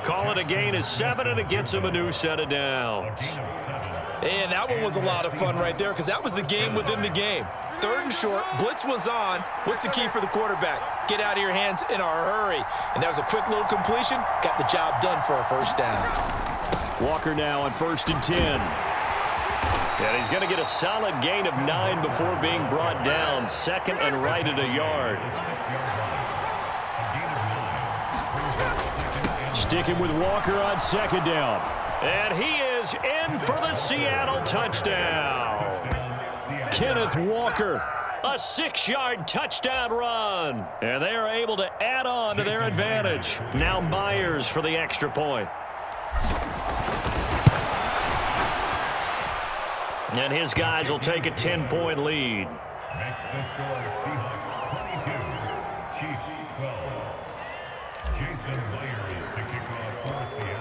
Call it a gain of 7, and it gets him a new set of downs. And that one was a lot of fun right there because that was the game within the game. 3rd and short, blitz was on. What's the key for the quarterback? Get out of your hands in a hurry. And that was a quick little completion. Got the job done for a first down. Walker now on 1st and 10. And he's going to get a solid gain of 9 before being brought down. 2nd and right at a yard. Sticking with Walker on 2nd down. And he is in for the Seattle touchdown. Kenneth Walker, a 6-yard touchdown run. And they are able to add on to their advantage. Now Myers for the extra point. And his guys will take a 10-point lead.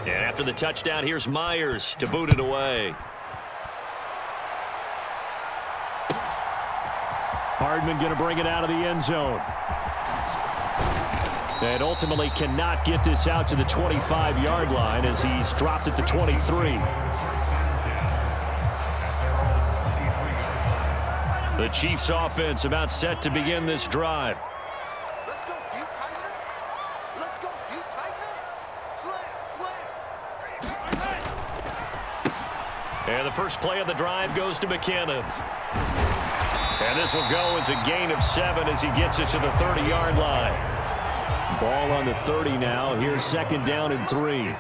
And after the touchdown, here's Myers to boot it away. Hardman going to bring it out of the end zone. And ultimately cannot get this out to the 25-yard line as he's dropped at the 23. The Chiefs offense about set to begin this drive. Let's go, you Titan. Let's go, you Titan. Slam. And the first play of the drive goes to McKinnon. And this will go as a gain of 7 as he gets it to the 30-yard line. Ball on the 30 now. Here's 2nd down and 3.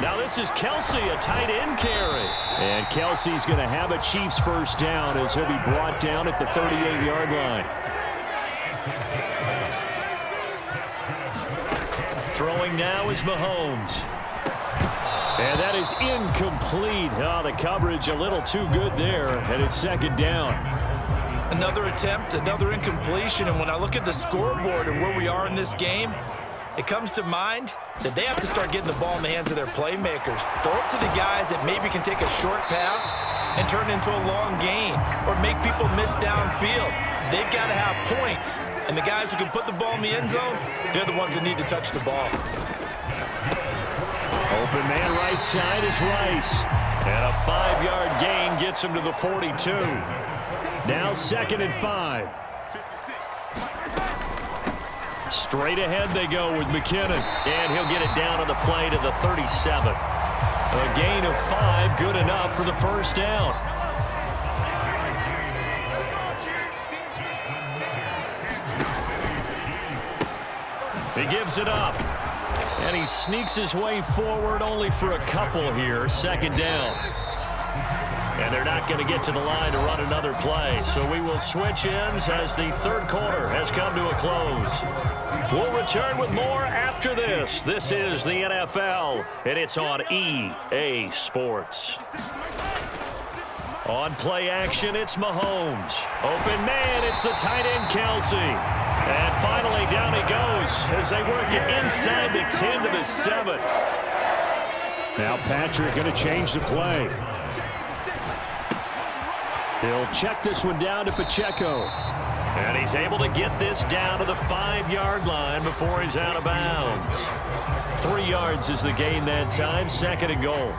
Now this is Kelsey, a tight end carry. And Kelsey's going to have a Chiefs first down as he'll be brought down at the 38-yard line. Throwing now is Mahomes. And that is incomplete. Oh, the coverage a little too good there, and it's 2nd down. Another attempt, another incompletion, and when I look at the scoreboard and where we are in this game, it comes to mind that they have to start getting the ball in the hands of their playmakers. Throw it to the guys that maybe can take a short pass and turn it into a long gain or make people miss downfield. They've got to have points, and the guys who can put the ball in the end zone, they're the ones that need to touch the ball. Open man right side is Rice. And a 5-yard gain gets him to the 42. Now 2nd and 5. Straight ahead they go with McKinnon. And he'll get it down on the play to the 37. A gain of 5, good enough for the first down. He gives it up. And he sneaks his way forward only for a couple here. 2nd down. And they're not going to get to the line to run another play. So we will switch ends as the 3rd quarter has come to a close. We'll return with more after this. This is the NFL, and it's on EA Sports. On play action, it's Mahomes. Open man, it's the tight end Kelsey. And finally, down he goes as they work it inside the 10 to the 7. Now Patrick going to change the play. He'll check this one down to Pacheco. And he's able to get this down to the 5-yard line before he's out of bounds. 3 yards is the gain that time, 2nd and goal.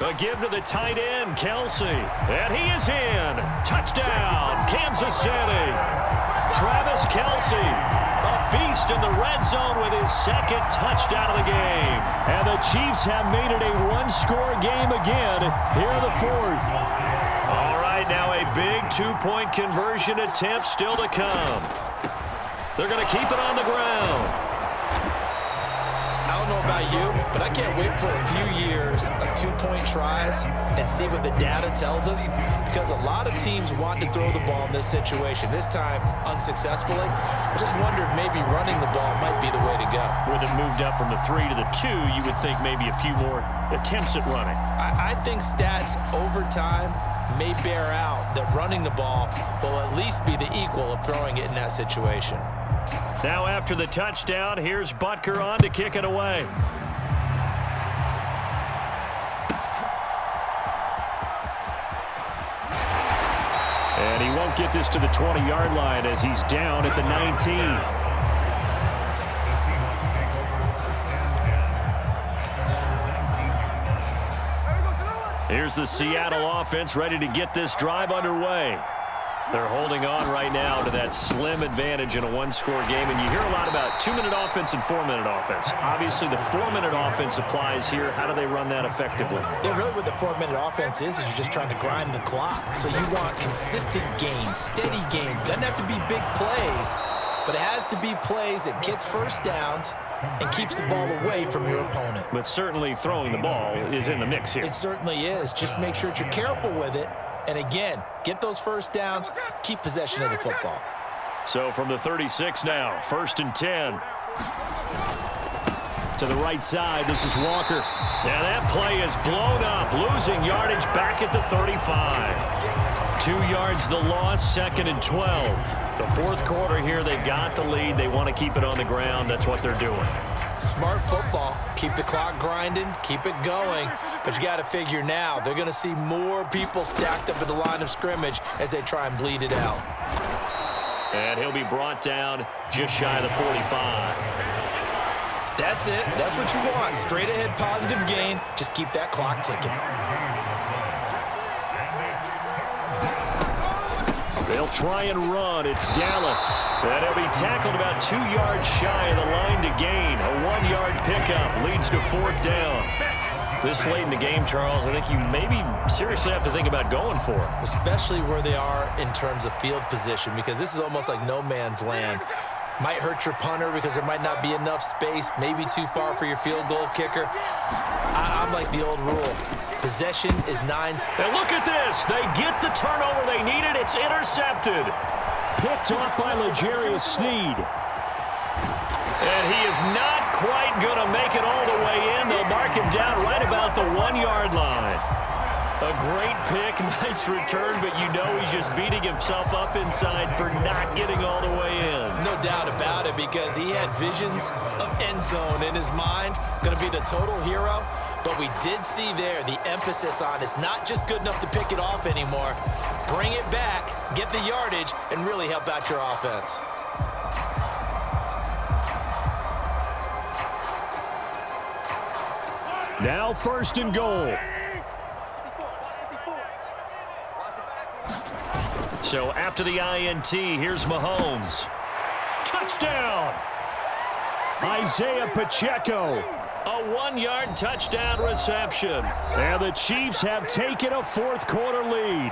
A give to the tight end, Kelsey. And he is in. Touchdown, Kansas City. Travis Kelsey, a beast in the red zone with his 2nd touchdown of the game. And the Chiefs have made it a 1-score game again here in the 4th. All right, now a big 2-point conversion attempt still to come. They're going to keep it on the ground. I don't know about you, but I can't wait for a few years of 2-point tries and see what the data tells us, because a lot of teams want to throw the ball in this situation, this time unsuccessfully. I just wonder if maybe running the ball might be the way to go. With it moved up from the 3 to the 2, you would think maybe a few more attempts at running. I think stats over time may bear out that running the ball will at least be the equal of throwing it in that situation. Now after the touchdown, here's Butker on to kick it away. And he won't get this to the 20-yard line as he's down at the 19. Here's the Seattle offense ready to get this drive underway. They're holding on right now to that slim advantage in a one-score game. And you hear a lot about 2-minute offense and 4-minute offense. Obviously, the 4-minute offense applies here. How do they run that effectively? Yeah, really what the 4-minute offense is you're just trying to grind the clock. So you want consistent gains, steady gains. Doesn't have to be big plays, but it has to be plays that gets first downs and keeps the ball away from your opponent. But certainly throwing the ball is in the mix here. It certainly is. Just make sure that you're careful with it. And again, get those first downs, keep possession of the football. So from the 36 now, 1st and 10. To the right side, this is Walker. Now that play is blown up, losing yardage back at the 35. 2 yards the loss, 2nd and 12. The fourth quarter here, they've got the lead. They want to keep it on the ground. That's what they're doing. Smart football. Keep the clock grinding, keep it going. But you got to figure now, they're going to see more people stacked up at the line of scrimmage as they try and bleed it out. And he'll be brought down just shy of the 45. That's it. That's what you want. Straight ahead positive gain. Just keep that clock ticking. They'll try and run. It's Dallas. And he'll be tackled about 2 yards shy of the line to gain. A 1-yard pickup leads to 4th down. This late in the game, Charles, I think you maybe seriously have to think about going for it. Especially where they are in terms of field position, because this is almost like no man's land. Might hurt your punter because there might not be enough space, maybe too far for your field goal kicker. I'm like the old rule. Possession is 9. And look at this. They get the turnover they needed. It's intercepted. Picked off by L'Jarius Sneed. And he is not quite going to make it all the way in. They'll mark him down right about the 1-yard line. A great pick, nice return, but you know he's just beating himself up inside for not getting all the way in. No doubt about it, because he had visions of end zone in his mind. Going to be the total hero. But we did see there the emphasis on it's not just good enough to pick it off anymore. Bring it back, get the yardage, and really help out your offense. Now 1st and goal. So after the INT, here's Mahomes. Touchdown! Isaiah Pacheco. A 1-yard touchdown reception. And the Chiefs have taken a fourth quarter lead.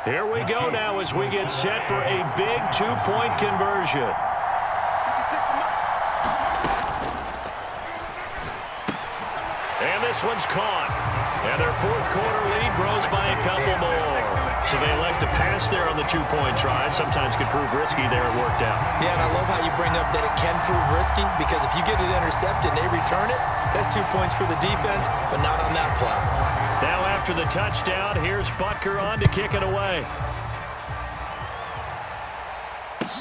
Here we go now as we get set for a big 2-point conversion. And this one's caught. And their fourth quarter lead grows by a couple more. So they elect to pass there on the 2-point try. Sometimes could prove risky. There it worked out. Yeah, and I love how you bring up that it can prove risky, because if you get it intercepted and they return it, that's 2 points for the defense, but not on that play. Now after the touchdown, here's Butker on to kick it away.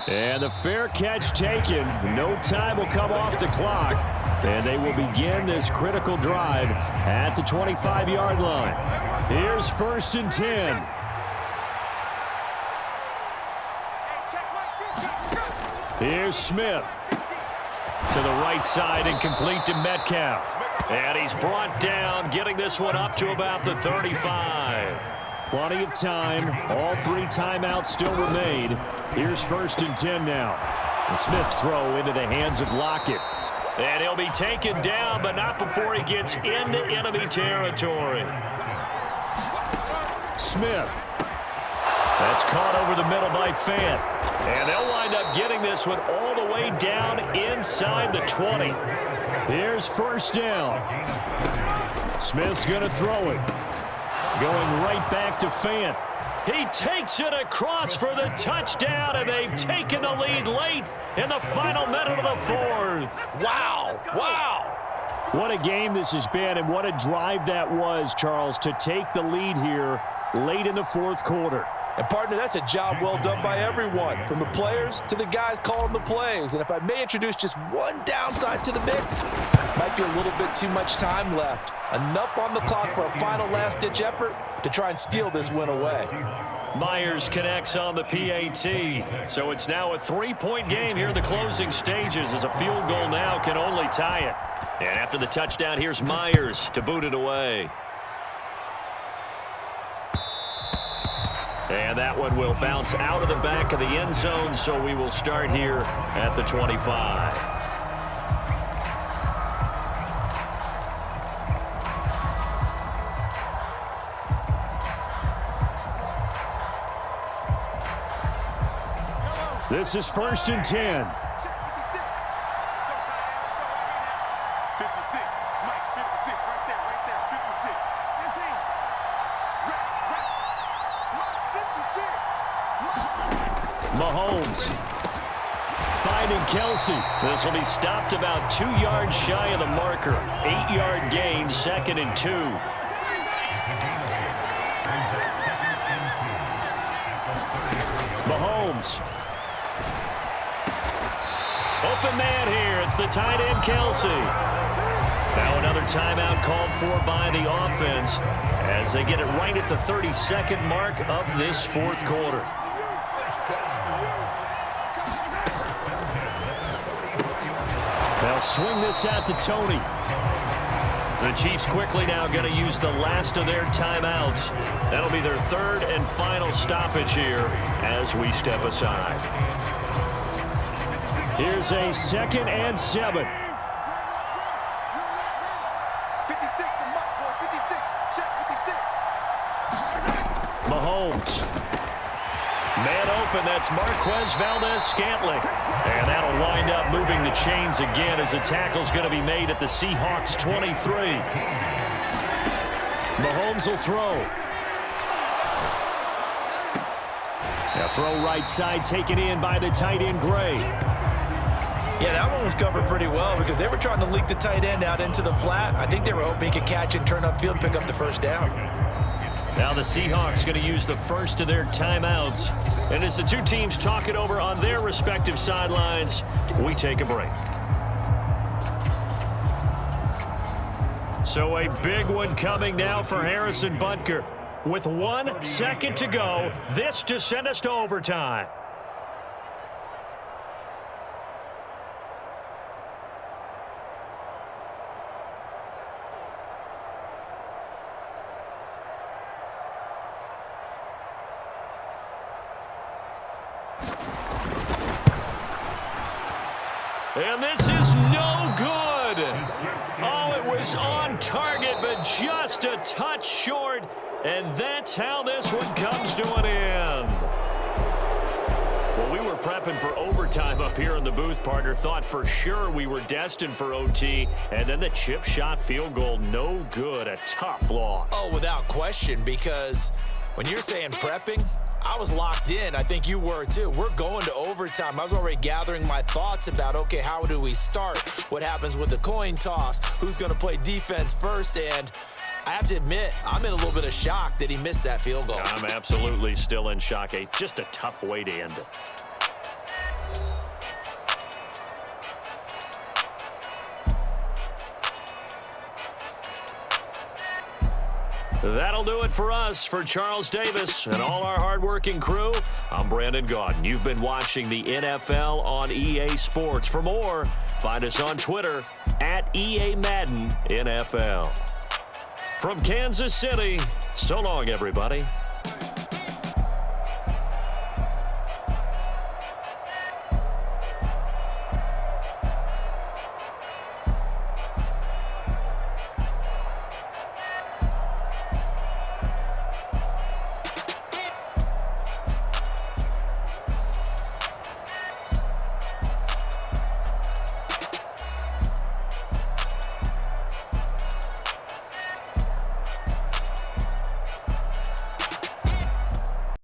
And the fair catch taken. No time will come off the clock. And they will begin this critical drive at the 25-yard line. Here's 1st and 10. Here's Smith. To the right side and complete to Metcalf. And he's brought down, getting this one up to about the 35. Plenty of time. All 3 timeouts still remain. Here's 1st and 10 now. And Smith's throw into the hands of Lockett. And he'll be taken down, but not before he gets into enemy territory. Smith. That's caught over the middle by Fant. And they'll wind up getting this one all the way down inside the 20. Here's 1st down. Smith's going to throw it. Going right back to Fant. He takes it across for the touchdown, and they've taken the lead late in the final minute of the fourth. Wow. Wow. What a game this has been, and what a drive that was, Charles, to take the lead here late in the fourth quarter. And, partner, that's a job well done by everyone, from the players to the guys calling the plays. And if I may introduce just one downside to the mix, might be a little bit too much time left. Enough on the clock for a final last-ditch effort to try and steal this win away. Myers connects on the PAT. So it's now a 3-point game here in the closing stages, as a field goal now can only tie it. And after the touchdown, here's Myers to boot it away. And that one will bounce out of the back of the end zone, so we will start here at the 25. This is 1st and 10. 56. Mike, 56. Right there. 56. Mahomes finding Kelsey. This will be stopped about 2 yards shy of the marker. 8-yard gain, 2nd and 2. Mahomes. Open man here. It's the tight end, Kelsey. Now another timeout called for by the offense as they get it right at the 32nd mark of this fourth quarter. They'll swing this out to Tony. The Chiefs quickly now going to use the last of their timeouts. That'll be their third and final stoppage here as we step aside. Here's a 2nd and 7. 56 to Mike, boy. 56. Check 56. Mahomes. Man open, that's Marquez Valdez-Scantling. And that'll wind up moving the chains again as the tackle's going to be made at the Seahawks 23. Mahomes will throw. Now throw right side taken in by the tight end Gray. Yeah, that one was covered pretty well because they were trying to leak the tight end out into the flat. I think they were hoping he could catch and turn upfield and pick up the first down. Now the Seahawks going to use the first of their timeouts. And as the two teams talk it over on their respective sidelines, we take a break. So a big one coming now for Harrison Butker. With 1 second to go, this to send us to overtime. And this is no good. Oh, it was on target, but just a touch short. And that's how this one comes to an end. Well, we were prepping for overtime up here in the booth, partner. Thought for sure we were destined for OT. And then the chip shot field goal, no good. A tough loss. Oh, without question, because when you're saying prepping, I was locked in. I think you were too. We're going to overtime. I was already gathering my thoughts about, okay, how do we start? What happens with the coin toss? Who's going to play defense first? And I have to admit, I'm in a little bit of shock that he missed that field goal. I'm absolutely still in shock. Just a tough way to end it. That'll do it for us. For Charles Davis and all our hardworking crew, I'm Brandon Gaudin. You've been watching the NFL on EA Sports. For more, find us on Twitter at EA Madden NFL. From Kansas City, so long, everybody.